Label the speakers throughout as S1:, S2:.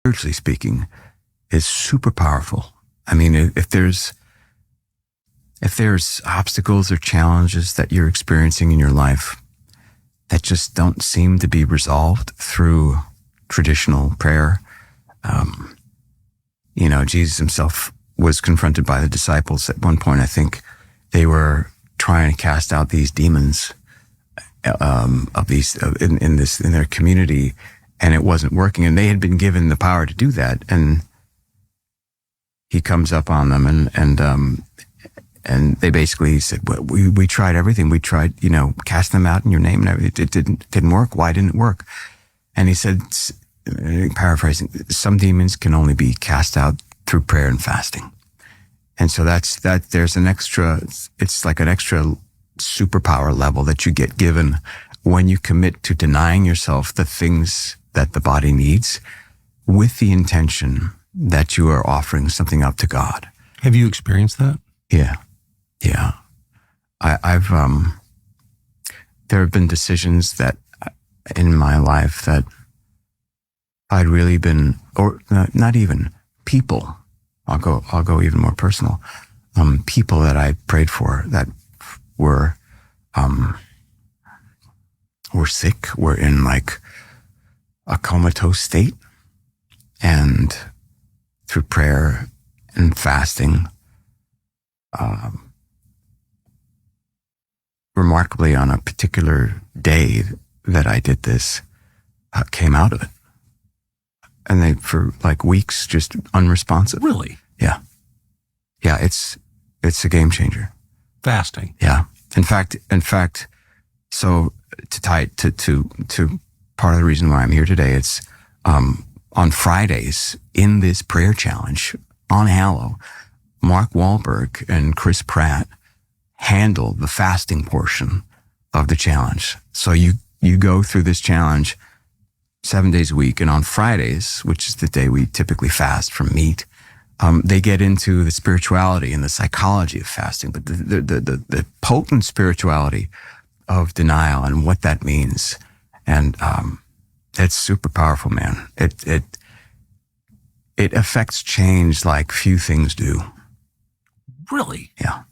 S1: spiritually speaking, is super powerful. I mean, if there's obstacles or challenges that you're experiencing in your life that just don't seem to be resolved through traditional prayer, Jesus himself was confronted by the disciples at one point. I think they were trying to cast out these demons in their community, and it wasn't working. And they had been given the power to do that, and he comes up on them, and they basically said, well, we tried everything. We tried, cast them out in your name, and it didn't work. Why didn't it work? And he said, paraphrasing, some demons can only be cast out through prayer and fasting. And so there's it's like an extra superpower level that you get given when you commit to denying yourself the things that the body needs with the intention that you are offering something up to God.
S2: Have you experienced that?
S1: Yeah. I've there have been decisions that in my life that I'd really been, or not even people. I'll go even more personal. People that I prayed for that were sick, were in like a comatose state, and through prayer and fasting, remarkably on a particular day that I did this, came out of it. And they, for like weeks, just unresponsive.
S2: Really?
S1: Yeah. Yeah, it's a game changer.
S2: Fasting.
S1: Yeah. In fact, so to tie it to part of the reason why I'm here today, it's on Fridays in this prayer challenge on Hallow, Mark Wahlberg and Chris Pratt handle the fasting portion of the challenge. So you go through this challenge 7 days a week, and on Fridays, which is the day we typically fast from meat, they get into the spirituality and the psychology of fasting, but the potent spirituality of denial and what that means. And it's super powerful, man. It affects change like few things do.
S2: Really?
S1: Yeah.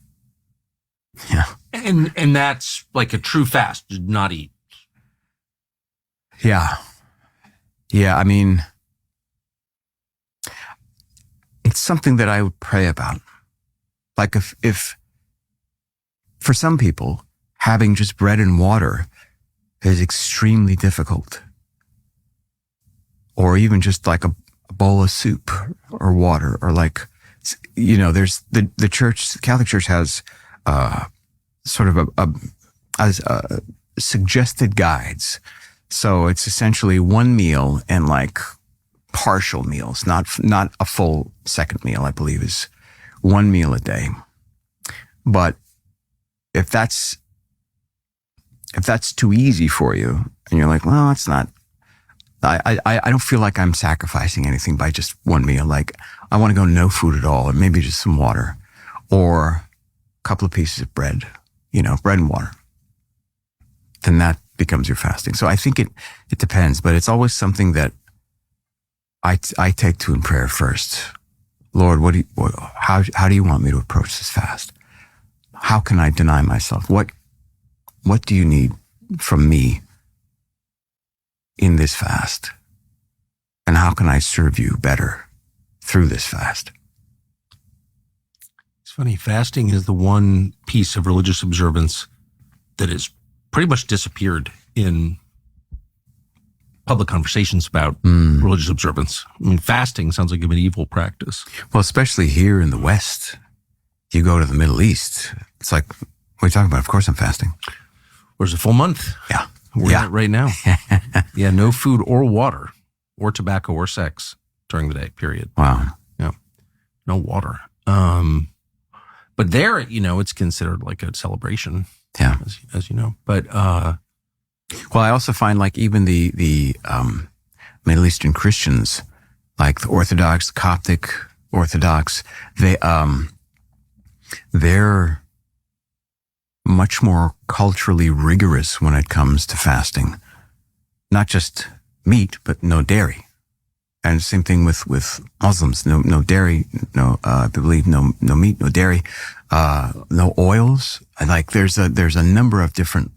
S2: And that's like a true fast, not eat.
S1: Yeah. I mean, it's something that I would pray about. Like if for some people, having just bread and water is extremely difficult. Or even just like a bowl of soup or water, or like, there's the church, the Catholic Church has sort of a suggested guides. So it's essentially one meal and like partial meals, not a full second meal, I believe is one meal a day. But if that's too easy for you and you're like, well, it's not, I don't feel like I'm sacrificing anything by just one meal. Like I want to go no food at all, or maybe just some water or a couple of pieces of bread, bread and water. Then that becomes your fasting. So I think it depends, but it's always something that I take to in prayer first. Lord, how do you want me to approach this fast? How can I deny myself? What do you need from me in this fast? And how can I serve you better through this fast?
S2: It's funny. Fasting is the one piece of religious observance that has pretty much disappeared in public conversations about religious observance. I mean, fasting sounds like a medieval practice.
S1: Well, especially here in the West. You go to the Middle East, it's like, what are you talking about? Of course I'm fasting.
S2: Where's a full month?
S1: Yeah.
S2: We're in it right now. Yeah, no food or water or tobacco or sex during the day, period.
S1: Wow.
S2: Yeah. No water. But there, it's considered like a celebration.
S1: Yeah.
S2: As you know. But
S1: well, I also find like even the Middle Eastern Christians, like the Orthodox, the Coptic Orthodox, they're much more culturally rigorous when it comes to fasting. Not just meat, but no dairy. And same thing with Muslims. No dairy, I believe no meat, no dairy, no oils. Like there's a number of different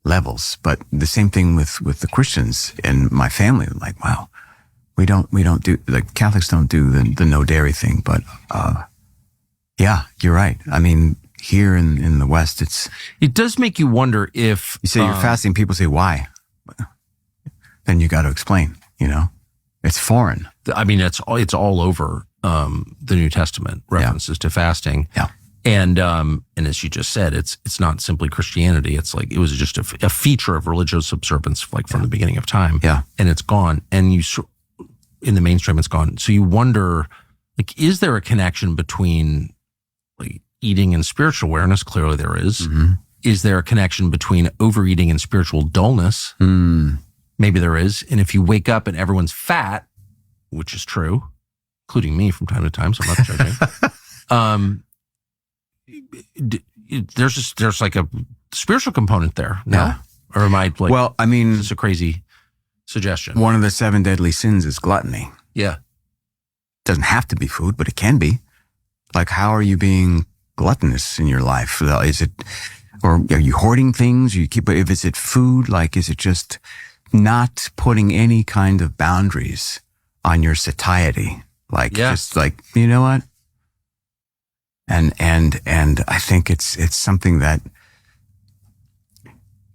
S1: levels, but the same thing with the Christians in my family. Like, wow, we don't do, like Catholics don't do the no dairy thing, but, yeah, you're right. I mean, here in the West,
S2: it does make you wonder if
S1: you say you're fasting, people say, why? Then you got to explain, it's foreign.
S2: I mean, it's all over, the New Testament references to fasting.
S1: Yeah.
S2: And as you just said, it's not simply Christianity. It's like, it was just a feature of religious observance, like from the beginning of time.
S1: Yeah.
S2: And it's gone. And in the mainstream, it's gone. So you wonder, like, is there a connection between like eating and spiritual awareness? Clearly there is. Mm-hmm. Is there a connection between overeating and spiritual dullness? Maybe there is. And if you wake up and everyone's fat, which is true, including me from time to time, so I'm not judging. There's like a spiritual component there. No?
S1: Yeah.
S2: Or am I like,
S1: well, I mean,
S2: it's a crazy suggestion.
S1: One of the 7 deadly sins is gluttony.
S2: Yeah.
S1: Doesn't have to be food, but it can be. Like, how are you being gluttonous in your life? Is it, or are you hoarding things? If is it food? Like, is it just not putting any kind of boundaries on your satiety? Like, just like, you know what? And I think it's something that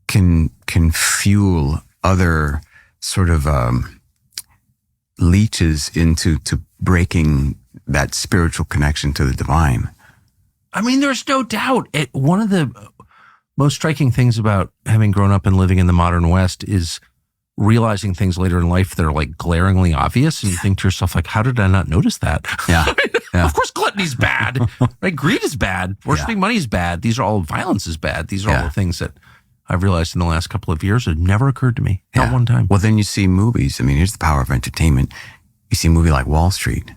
S1: can fuel other sort of, leeches into breaking that spiritual connection to the divine.
S2: I mean, there's no doubt. One of the most striking things about having grown up and living in the modern West is realizing things later in life that are like glaringly obvious. And you think to yourself, like, how did I not notice that?
S1: Yeah.
S2: I mean,
S1: yeah.
S2: Of course, gluttony's bad, right? Greed is bad. Worshipping money is bad. These are all, violence is bad. These are all the things that I've realized in the last couple of years. It never occurred to me. Not one time.
S1: Well, then you see movies. I mean, here's the power of entertainment. You see a movie like Wall Street.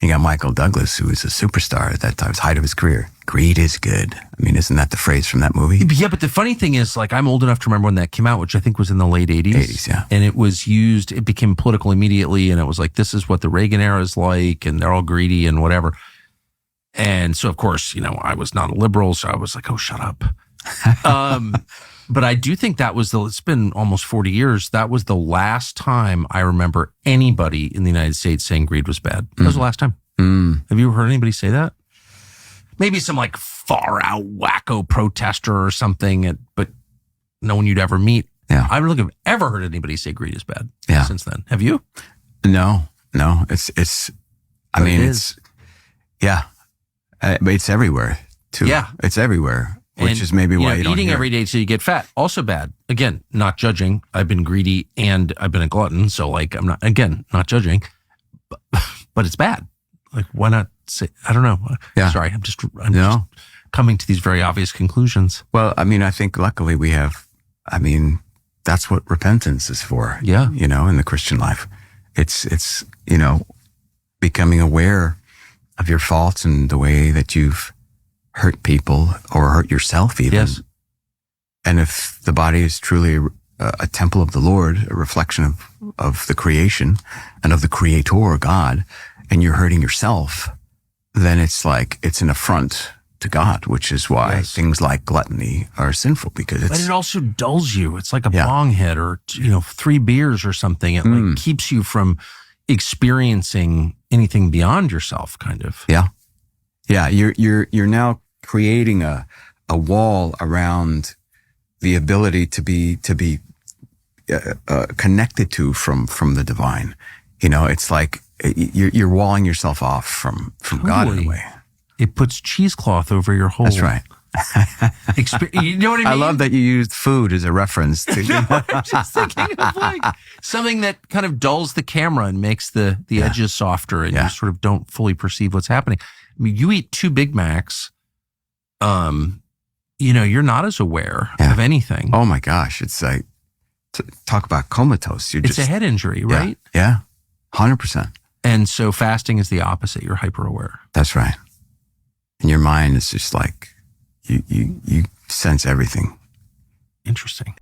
S1: You got Michael Douglas, who was a superstar at that time, height of his career. Greed is good. I mean, isn't that the phrase from that movie?
S2: Yeah, but the funny thing is, like, I'm old enough to remember when that came out, which I think was in the late 80s.
S1: 80s, yeah.
S2: And it was used, it became political immediately, and it was like, this is what the Reagan era is like, and they're all greedy and whatever. And so, of course, I was not a liberal, so I was like, oh, shut up. But I do think it's been almost 40 years. That was the last time I remember anybody in the United States saying greed was bad. That was the last time. Have you ever heard anybody say that? Maybe some like far out wacko protester or something, but no one you'd ever meet.
S1: Yeah.
S2: I don't think I've ever heard anybody say greed is bad since then. Have you?
S1: No. It's everywhere too.
S2: Yeah.
S1: It's everywhere. Which is maybe why you don't
S2: eating
S1: hear
S2: every day till you get fat, also bad. Again, not judging. I've been greedy and I've been a glutton, so like I'm not judging, but it's bad. Like, why not say? I don't know.
S1: Yeah.
S2: Sorry, I'm just coming to these very obvious conclusions.
S1: Well, I mean, I think luckily we have. I mean, that's what repentance is for.
S2: Yeah.
S1: In the Christian life, it's becoming aware of your faults and the way that you've hurt people or hurt yourself even.
S2: Yes.
S1: And if the body is truly a temple of the Lord, a reflection of the creation and of the creator God, and you're hurting yourself, then it's like, it's an affront to God, which is why things like gluttony are sinful, because
S2: But it also dulls you. It's like a bong hit or, 3 beers or something. It like keeps you from experiencing anything beyond yourself, kind of.
S1: Yeah. Yeah, you're now creating a wall around the ability to be connected to from the divine. It's like you're walling yourself off from God in a way.
S2: It puts cheesecloth over your whole.
S1: That's right.
S2: You know what I mean?
S1: I love that you used food as a reference to.
S2: I'm just thinking of like something that kind of dulls the camera and makes the edges softer, and you sort of don't fully perceive what's happening. I mean, you eat 2 Big Macs, you're not as aware of anything.
S1: Oh my gosh. It's like, talk about comatose.
S2: It's a head injury, right?
S1: Yeah. 100%.
S2: And so fasting is the opposite. You're hyper aware.
S1: That's right. And your mind is just like, you sense everything.
S2: Interesting.